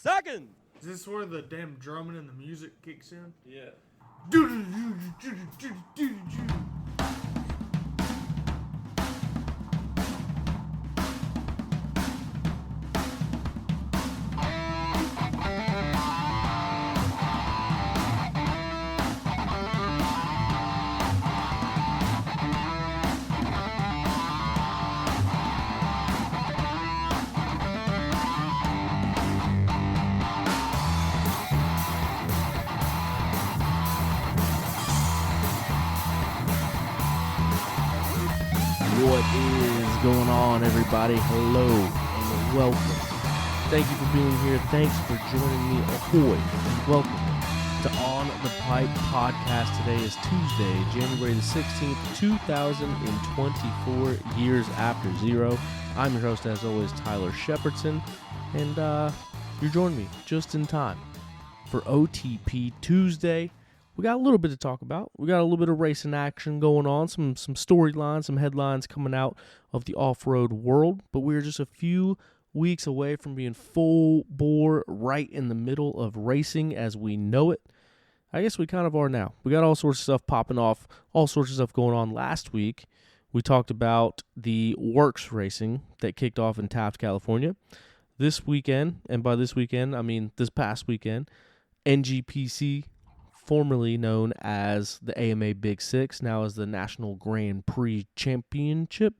seconds. Is this where the damn drumming and the music kicks in? Yeah. What is going on, everybody? Hello and welcome. Thank you for being here. Thanks for joining me. Ahoy and welcome to On the Pipe podcast. Today is Tuesday, January the 16th, 2024, years after zero. I'm your host, as always, Tyler Shepardson, and you're joining me just in time for OTP Tuesday. We got a little bit to talk about. We got a little bit of racing action going on, some storylines, some headlines coming out of the off-road world, but we're just a few weeks away from being full bore right in the middle of racing as we know it. I guess we kind of are now. We got all sorts of stuff popping off, all sorts of stuff going on. Last week, we talked about the works racing that kicked off in Taft, California. This weekend, and by this weekend, I mean this past weekend, NGPC, formerly known as the AMA Big Six, now as the National Grand Prix Championship.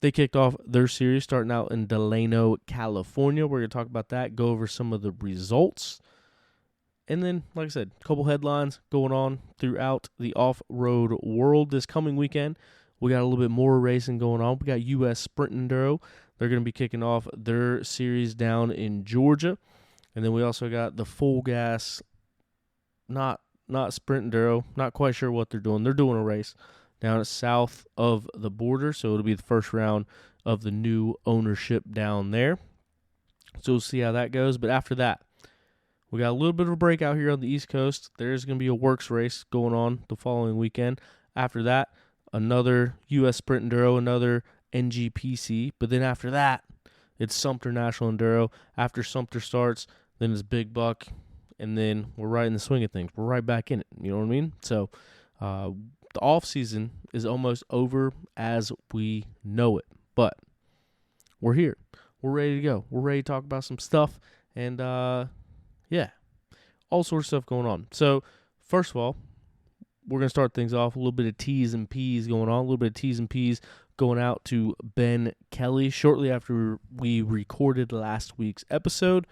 They kicked off their series starting out in Delano, California. We're going to talk about that, go over some of the results. And then, like I said, a couple headlines going on throughout the off-road world this coming weekend. We got a little bit more racing going on. We got U.S. Sprint Enduro. They're going to be kicking off their series down in Georgia. And then we also got the full gas, not Sprint Enduro, not quite sure what they're doing. They're doing a race down south of the border, so it'll be the first round of the new ownership down there. So we'll see how that goes. But after that, we got a little bit of a breakout here on the East Coast. There's going to be a works race going on the following weekend. After that, another U.S. Sprint Enduro, another NGPC. But then after that, it's Sumter National Enduro. After Sumter starts, then it's Big Buck. And then we're right in the swing of things. We're right back in it. You know what I mean? So the off season is almost over as we know it. But we're here. We're ready to go. We're ready to talk about some stuff. And, yeah, all sorts of stuff going on. So, first of all, we're going to start things off. A little bit of T's and P's going on. A little bit of T's and P's going out to Ben Kelly. Shortly after we recorded last week's episode,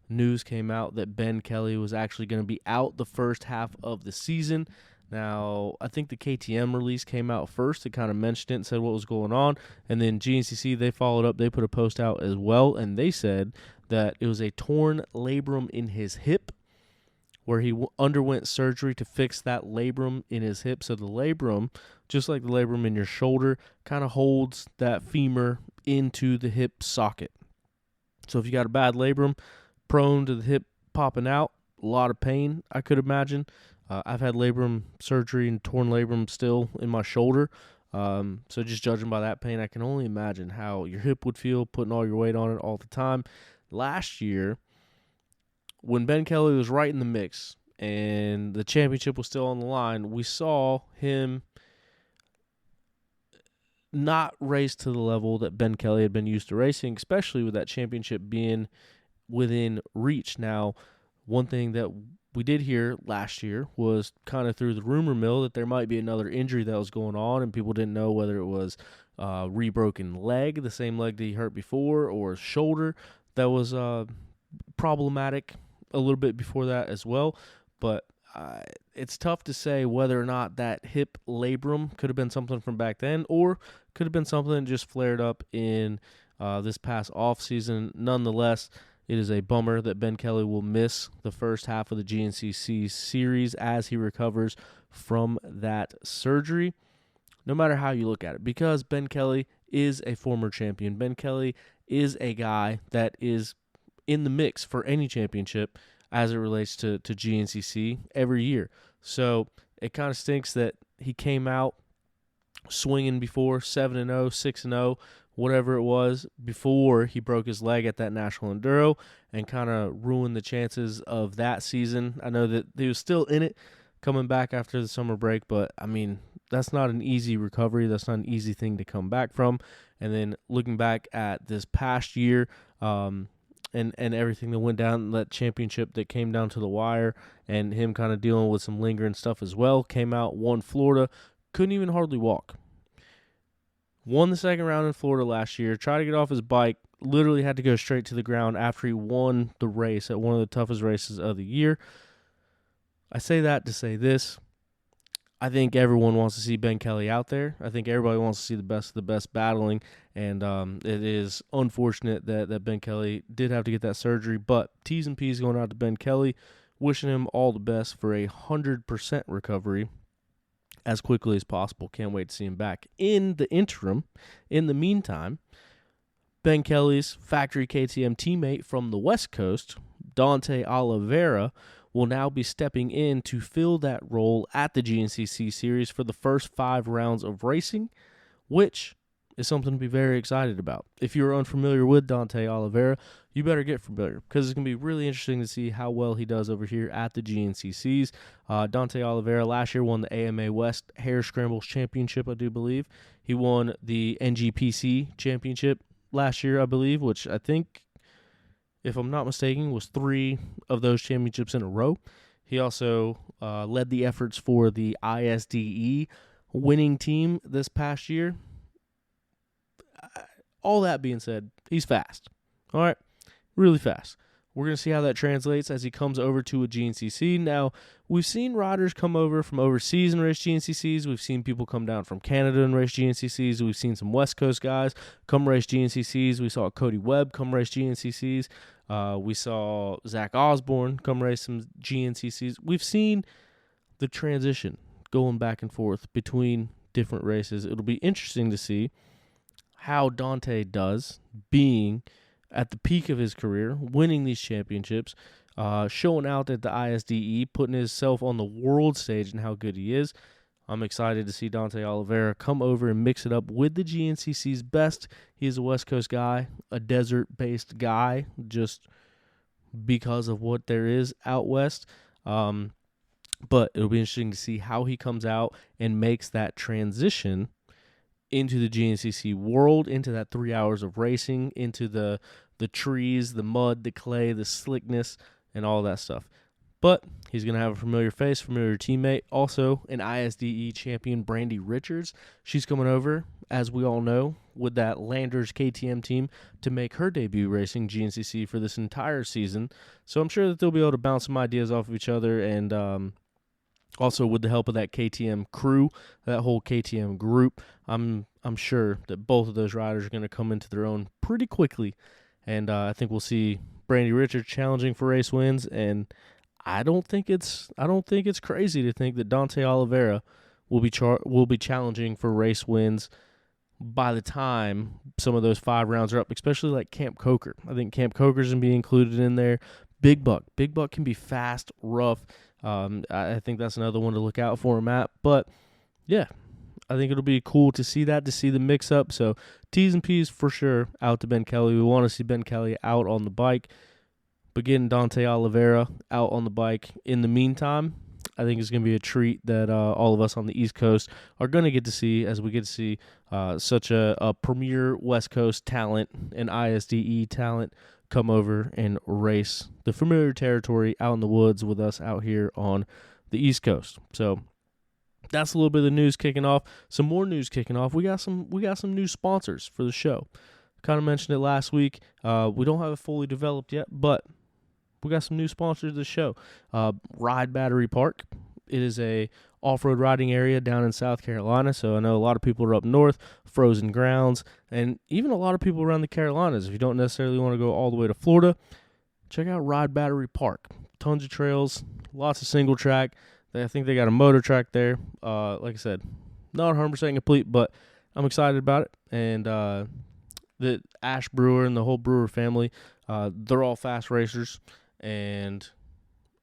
news came out that Ben Kelly was actually going to be out the first half of the season. Now, I think the KTM release came out first. It kind of mentioned it and said what was going on. And then GNCC, they followed up. They put a post out as well, and they said that it was a torn labrum in his hip where he underwent surgery to fix that labrum in his hip. So the labrum, just like the labrum in your shoulder, kind of holds that femur into the hip socket. So if you got a bad labrum, prone to the hip popping out, a lot of pain, I could imagine. I've had labrum surgery and torn labrum still in my shoulder. So just judging by that pain, I can only imagine how your hip would feel putting all your weight on it all the time. Last year, when Ben Kelly was right in the mix and the championship was still on the line, we saw him not race to the level that Ben Kelly had been used to racing, especially with that championship being within reach. Now, one thing that we did hear last year was kind of through the rumor mill that there might be another injury that was going on, and people didn't know whether it was rebroken leg, the same leg that he hurt before, or shoulder that was problematic a little bit before that as well. But it's tough to say whether or not that hip labrum could have been something from back then or could have been something that just flared up in this past offseason. Nonetheless, it is a bummer that Ben Kelly will miss the first half of the GNCC series as he recovers from that surgery, no matter how you look at it, because Ben Kelly is a former champion. Ben Kelly is a guy that is in the mix for any championship as it relates to GNCC every year. So it kind of stinks that he came out swinging before 7-0, 6-0, whatever it was, before he broke his leg at that National Enduro and kind of ruined the chances of that season. I know that he was still in it coming back after the summer break, but, I mean, that's not an easy recovery. That's not an easy thing to come back from. And then looking back at this past year, and everything that went down, that championship that came down to the wire, and him kind of dealing with some lingering stuff as well, came out, won Florida, couldn't even hardly walk. Won the second round in Florida last year, tried to get off his bike, literally had to go straight to the ground after he won the race at one of the toughest races of the year. I say that to say this. I think everyone wants to see Ben Kelly out there. I think everybody wants to see the best of the best battling, and it is unfortunate that Ben Kelly did have to get that surgery, but T's and P's going out to Ben Kelly, wishing him all the best for a 100% recovery as quickly as possible. Can't wait to see him back. In the interim, in the meantime, Ben Kelly's factory KTM teammate from the West Coast, Dante Oliveira, will now be stepping in to fill that role at the GNCC series for the first 5 rounds of racing, which is something to be very excited about. If you're unfamiliar with Dante Oliveira, you better get familiar, because it's going to be really interesting to see how well he does over here at the GNCCs. Dante Oliveira last year won the AMA West Hare Scrambles Championship, I do believe. He won the NGPC Championship last year, I believe, which I think, if I'm not mistaken, was 3 of those championships in a row. He also led the efforts for the ISDE winning team this past year. All that being said, he's fast. All right, really fast. We're going to see how that translates as he comes over to a GNCC. Now, we've seen riders come over from overseas and race GNCCs. We've seen people come down from Canada and race GNCCs. We've seen some West Coast guys come race GNCCs. We saw Cody Webb come race GNCCs. We saw Zach Osborne come race some GNCCs. We've seen the transition going back and forth between different races. It'll be interesting to see how Dante does, being at the peak of his career, winning these championships, showing out at the ISDE, putting himself on the world stage and how good he is. I'm excited to see Dante Oliveira come over and mix it up with the GNCC's best. He is a West Coast guy, a desert-based guy, just because of what there is out west. But it'll be interesting to see how he comes out and makes that transition into the GNCC world, into that 3 hours of racing, into the trees, the mud, the clay, the slickness, and all that stuff. But he's going to have a familiar face, familiar teammate. Also, an ISDE champion, Brandy Richards. She's coming over, as we all know, with that Landers KTM team to make her debut racing GNCC for this entire season. So I'm sure that they'll be able to bounce some ideas off of each other, and also with the help of that KTM crew, that whole KTM group, I'm sure that both of those riders are going to come into their own pretty quickly. And I think we'll see Brandy Richards challenging for race wins, and I don't think it's crazy to think that Dante Oliveira will be challenging for race wins by the time some of those 5 rounds are up, especially like Camp Coker. I think Camp Coker's going to be included in there. Big Buck can be fast, rough. I think that's another one to look out for him at. But yeah, I think it'll be cool to see the mix up. So T's and P's for sure out to Ben Kelly. We want to see Ben Kelly out on the bike. But getting Dante Oliveira out on the bike in the meantime, I think it's going to be a treat that all of us on the East Coast are going to get to see, as we get to see such a premier West Coast talent and ISDE talent come over and race the familiar territory out in the woods with us out here on the East Coast. So that's a little bit of the news kicking off. Some more news kicking off. We got some new sponsors for the show. Kind of mentioned it last week. We don't have it fully developed yet, but we got some new sponsors of the show. Ride Battery Park. It is a off-road riding area down in South Carolina, so I know a lot of people are up north, frozen grounds, and even a lot of people around the Carolinas. If you don't necessarily want to go all the way to Florida, check out Ride Battery Park. Tons of trails, lots of single track. I think they got a motor track there. Like I said, not 100% complete, but I'm excited about it. And the Ash Brewer and the whole Brewer family, they're all fast racers, and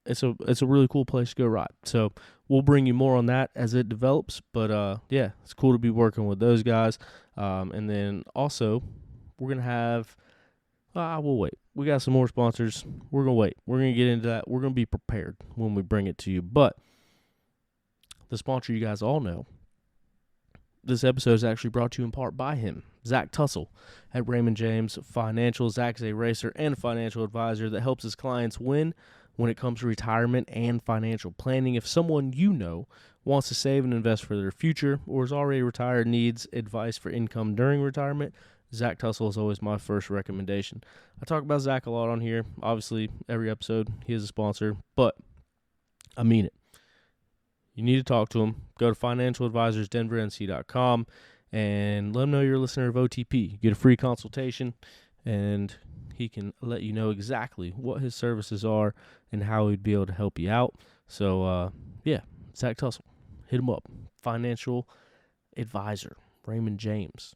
it's a really cool place to go ride. So we'll bring you more on that as it develops. But yeah, it's cool to be working with those guys. And then also we're gonna have. We'll wait. We got some more sponsors. We're gonna wait. We're gonna get into that. We're gonna be prepared when we bring it to you. But the sponsor you guys all know. This episode is actually brought to you in part by him, Zach Tussle at Raymond James Financial. Zach is a racer and financial advisor that helps his clients win when it comes to retirement and financial planning. If someone you know wants to save and invest for their future or is already retired, needs advice for income during retirement, Zach Tussle is always my first recommendation. I talk about Zach a lot on here. Obviously, every episode he is a sponsor, but I mean it. You need to talk to him. Go to financialadvisorsdenvernc.com and let him know you're a listener of OTP. You get a free consultation, and he can let you know exactly what his services are and how he'd be able to help you out. So, yeah, Zach Tussle. Hit him up. Financial advisor, Raymond James.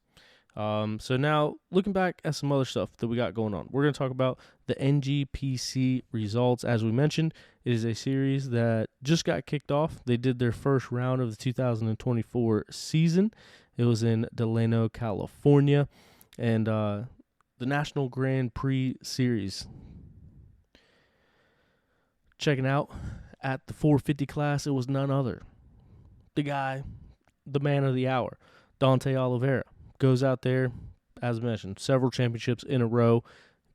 So now, looking back at some other stuff that we got going on, we're going to talk about the NGPC results. As we mentioned, it is a series that just got kicked off. They did their first round of the 2024 season. It was in Delano, California, and the National Grand Prix Series. Checking out at the 450 class, it was none other. The man of the hour, Dante Oliveira. Goes out there, as mentioned, several championships in a row,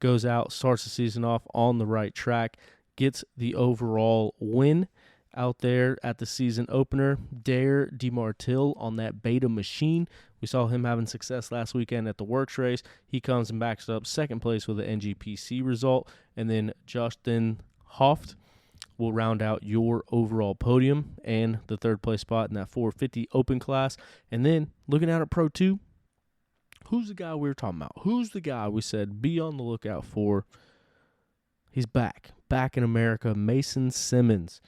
goes out, starts the season off on the right track, gets the overall win out there at the season opener. Dare DeMartille on that beta machine. We saw him having success last weekend at the Works race. He comes and backs up second place with the NGPC result, and then Justin Hoft will round out your overall podium and the third place spot in that 450 open class. And then looking out at Pro 2, who's the guy we were talking about? Who's the guy we said be on the lookout for? He's back in America. Mason Simmons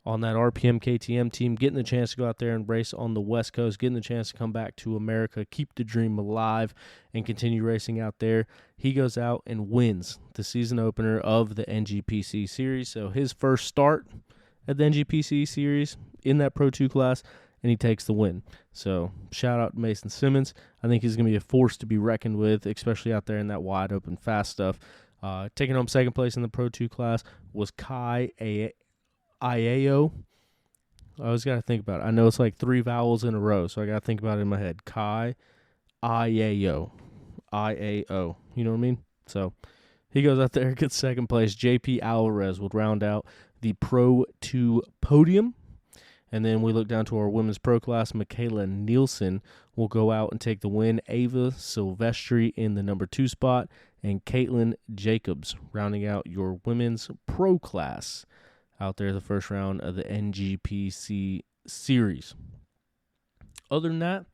on that RPM KTM team, getting the chance to go out there and race on the West Coast, getting the chance to come back to America, keep the dream alive, and continue racing out there. He goes out and wins the season opener of the NGPC series. So his first start at the NGPC series in that Pro 2 class, and he takes the win. So shout out to Mason Simmons. I think he's going to be a force to be reckoned with, especially out there in that wide open fast stuff. Taking home second place in the Pro 2 class was Kai Iao. I always got to think about it. I know it's like three vowels in a row, so I got to think about it in my head. Kai Iao. I-A-O. You know what I mean? So he goes out there, gets second place. JP Alvarez would round out the Pro 2 podium. And then we look down to our women's pro class. Michaela Nielsen will go out and take the win. Ava Silvestri in the number 2 spot. And Caitlin Jacobs rounding out your women's pro class out there the first round of the NGPC series. Other than that,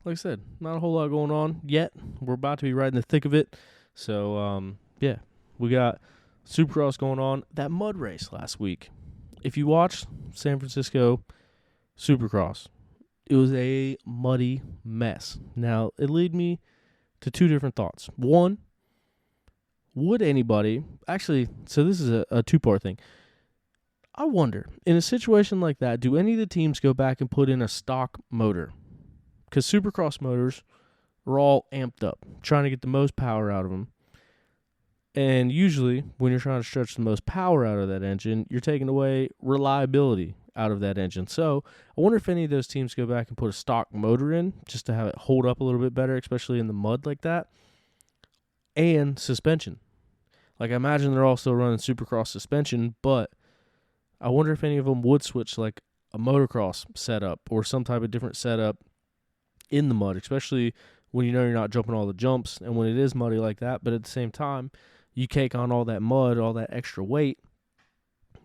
like I said, not a whole lot going on yet. We're about to be right in the thick of it. So, yeah, we got Supercross going on. That mud race last week. If you watched San Francisco Supercross, it was a muddy mess. Now, it led me to two different thoughts. One, would anybody, actually, so this is a two-part thing. I wonder, in a situation like that, do any of the teams go back and put in a stock motor? Because Supercross motors are all amped up, trying to get the most power out of them. And usually, when you're trying to stretch the most power out of that engine, you're taking away reliability out of that engine. So I wonder if any of those teams go back and put a stock motor in just to have it hold up a little bit better, especially in the mud like that. And suspension. Like, I imagine they're all still running Supercross suspension, but I wonder if any of them would switch like a motocross setup or some type of different setup in the mud, especially when you know you're not jumping all the jumps and when it is muddy like that. But at the same time, you cake on all that mud, all that extra weight,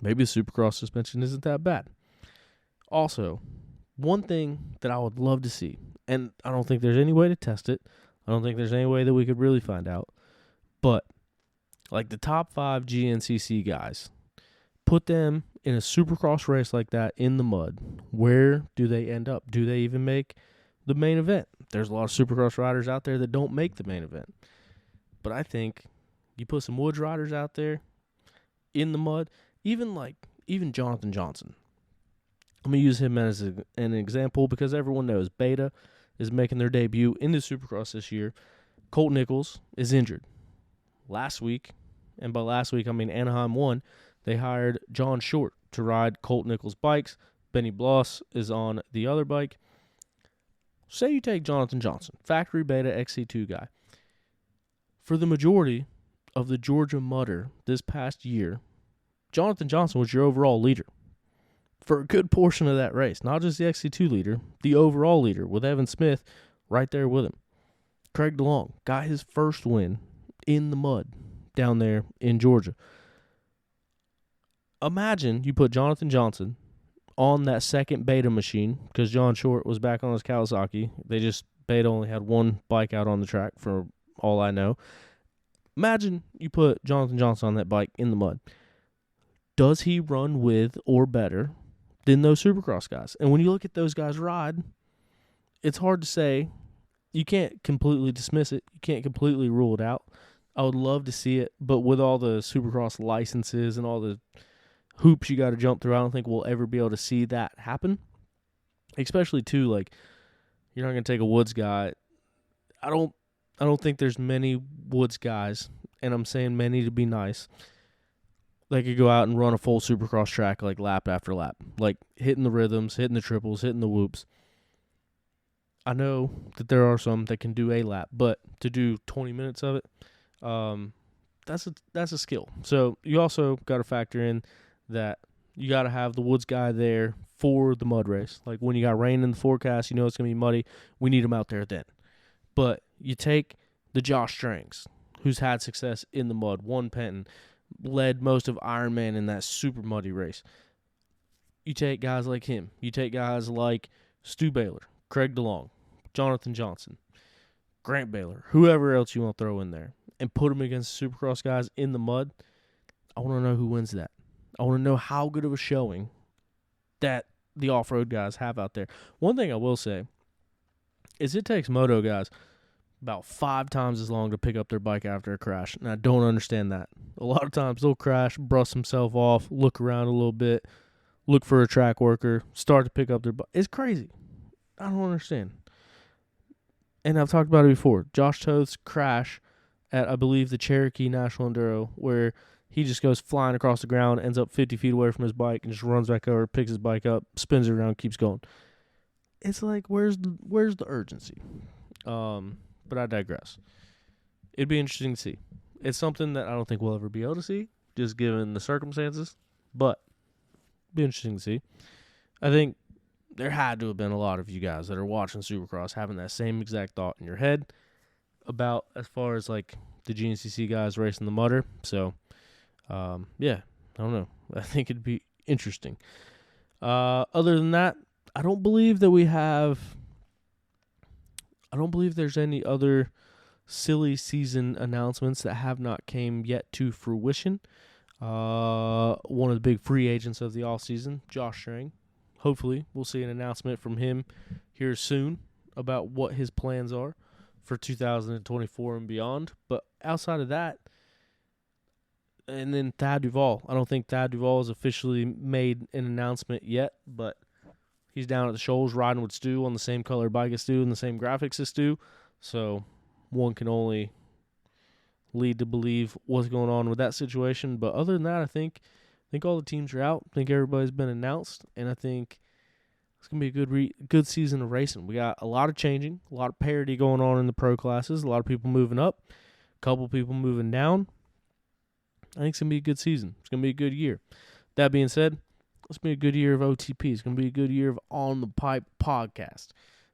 maybe the Supercross suspension isn't that bad. Also, one thing that I would love to see, and I don't think there's any way to test it, I don't think there's any way that we could really find out, but like the top 5 GNCC guys, put them in a Supercross race like that in the mud. Where do they end up? Do they even make the main event? There's a lot of Supercross riders out there that don't make the main event. But I think you put some Woods riders out there in the mud, even like even Jonathan Johnson. I'm going to use him as an example because everyone knows Beta is making their debut into Supercross this year. Colt Nichols is injured. Last week, and by last week I mean Anaheim won, they hired John Short to ride Colt Nichols' bikes. Benny Bloss is on the other bike. Say you take Jonathan Johnson, factory Beta XC2 guy. For the majority of the Georgia Mutter this past year, Jonathan Johnson was your overall leader. For a good portion of that race, not just the XC2 leader, the overall leader with Evan Smith right there with him. Craig DeLong got his first win in the mud down there in Georgia. Imagine you put Jonathan Johnson on that second Beta machine because John Short was back on his Kawasaki. Beta only had one bike out on the track for all I know. Imagine you put Jonathan Johnson on that bike in the mud. Does he run with or better than those Supercross guys? And when you look at those guys ride, it's hard to say. You can't completely dismiss it. You can't completely rule it out. I would love to see it, but with all the Supercross licenses and all the hoops you got to jump through, I don't think we'll ever be able to see that happen. Especially too, like, you're not going to take a Woods guy. I don't think there's many Woods guys, and I'm saying many to be nice. They could go out and run a full Supercross track like lap after lap, like hitting the rhythms, hitting the triples, hitting the whoops. I know that there are some that can do a lap, but to do 20 minutes of it, that's a skill. So you also got to factor in that you got to have the Woods guy there for the mud race. Like when you got rain in the forecast, you know it's going to be muddy. We need him out there then. But you take the Josh Strangs, who's had success in the mud, won Penton, led most of Ironman in that super muddy race. You take guys like him. You take guys like Stu Baylor, Craig DeLong, Jonathan Johnson, Grant Baylor, whoever else you want to throw in there, and put them against the Supercross guys in the mud. I want to know who wins that. I want to know how good of a showing that the off-road guys have out there. One thing I will say is it takes moto guys about 5 times as long to pick up their bike after a crash, and I don't understand that. A lot of times they'll crash, brush themselves off, look around a little bit, look for a track worker, start to pick up their bike. It's crazy. I don't understand. And I've talked about it before. Josh Toth's crash at, I believe, the Cherokee National Enduro, where he just goes flying across the ground, ends up 50 feet away from his bike, and just runs back over, picks his bike up, spins it around, keeps going. It's like, where's the urgency? But I digress. It'd be interesting to see. It's something that I don't think we'll ever be able to see, just given the circumstances, but it'd be interesting to see. I think there had to have been a lot of you guys that are watching Supercross having that same exact thought in your head about as far as like the GNCC guys racing the mutter. So, yeah, I don't know. I think it'd be interesting. Other than that, I don't believe there's any other silly season announcements that have not came yet to fruition. One of the big free agents of the offseason, Josh Strang. Hopefully, we'll see an announcement from him here soon about what his plans are for 2024 and beyond. But outside of that, and then Thad Duvall. I don't think Thad Duvall has officially made an announcement yet, but he's down at the Shoals riding with Stu on the same color bike as Stu and the same graphics as Stu. So one can only lead to believe what's going on with that situation. But other than that, I think all the teams are out. I think everybody's been announced, and I think it's going to be a good season of racing. We got a lot of changing, a lot of parity going on in the pro classes, a lot of people moving up, a couple people moving down. I think it's going to be a good season. It's going to be a good year. That being said, it's going to be a good year of OTP. It's going to be a good year of On the Pipe podcast.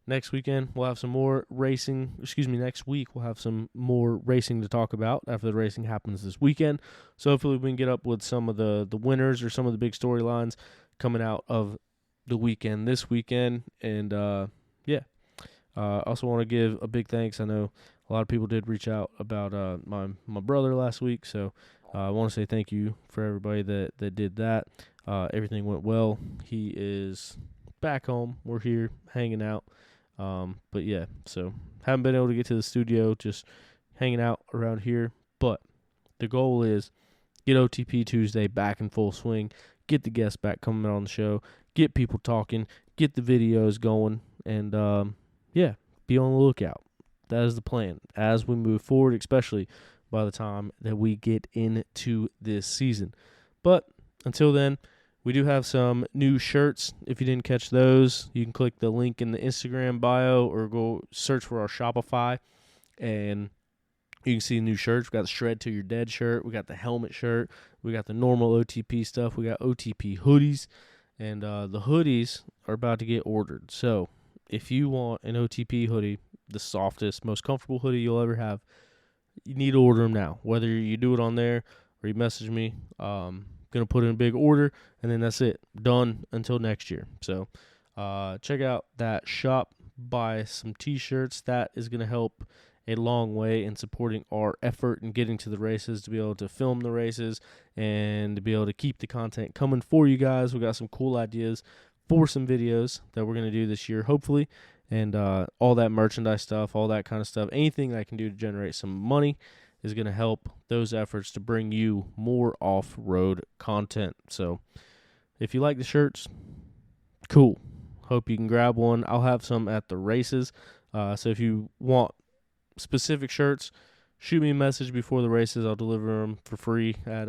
Next weekend, we'll have some more racing. Next week, we'll have some more racing to talk about after the racing happens this weekend. So hopefully we can get up with some of the winners or some of the big storylines coming out of the weekend this weekend. And, I also want to give a big thanks. I know a lot of people did reach out about my brother last week. So I want to say thank you for everybody that did that. Everything went well. He is back home. We're here hanging out. But yeah, so haven't been able to get to the studio, just hanging out around here. But the goal is get OTP Tuesday back in full swing, get the guests back coming on the show, get people talking, get the videos going, and be on the lookout. That is the plan as we move forward, especially by the time that we get into this season. But until then, we do have some new shirts. If you didn't catch those, you can click the link in the Instagram bio or go search for our Shopify, and you can see new shirts. We got the Shred Till You're Dead shirt. We got the helmet shirt. We got the normal OTP stuff. We got OTP hoodies, and the hoodies are about to get ordered. So if you want an OTP hoodie, the softest, most comfortable hoodie you'll ever have, you need to order them now. Whether you do it on there or you message me, going to put in a big order, and then that's it. Done until next year. So check out that shop. Buy some T-shirts. That is going to help a long way in supporting our effort in getting to the races, to be able to film the races and to be able to keep the content coming for you guys. We got some cool ideas for some videos that we're going to do this year, hopefully, and all that merchandise stuff, all that kind of stuff. Anything I can do to generate some money is going to help those efforts to bring you more off-road content. So if you like the shirts, cool. Hope you can grab one. I'll have some at the races. So if you want specific shirts, shoot me a message before the races. I'll deliver them for free at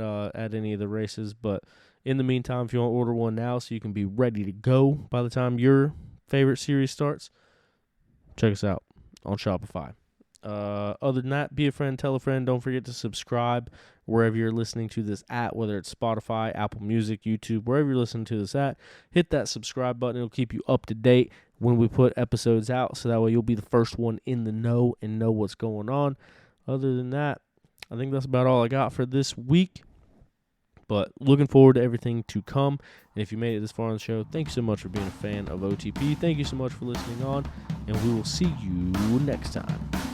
any of the races. But in the meantime, if you want to order one now so you can be ready to go by the time your favorite series starts, check us out on Shopify. Other than that, be a friend, tell a friend. Don't forget to subscribe wherever you're listening to this at, whether it's Spotify, Apple Music, YouTube, wherever you're listening to this at. Hit that subscribe button. It'll keep you up to date when we put episodes out, so that way you'll be the first one in the know and know what's going on. Other than that, I think that's about all I got for this week. But looking forward to everything to come. And if you made it this far on the show, thank you so much for being a fan of OTP. Thank you so much for listening on, and we will see you next time.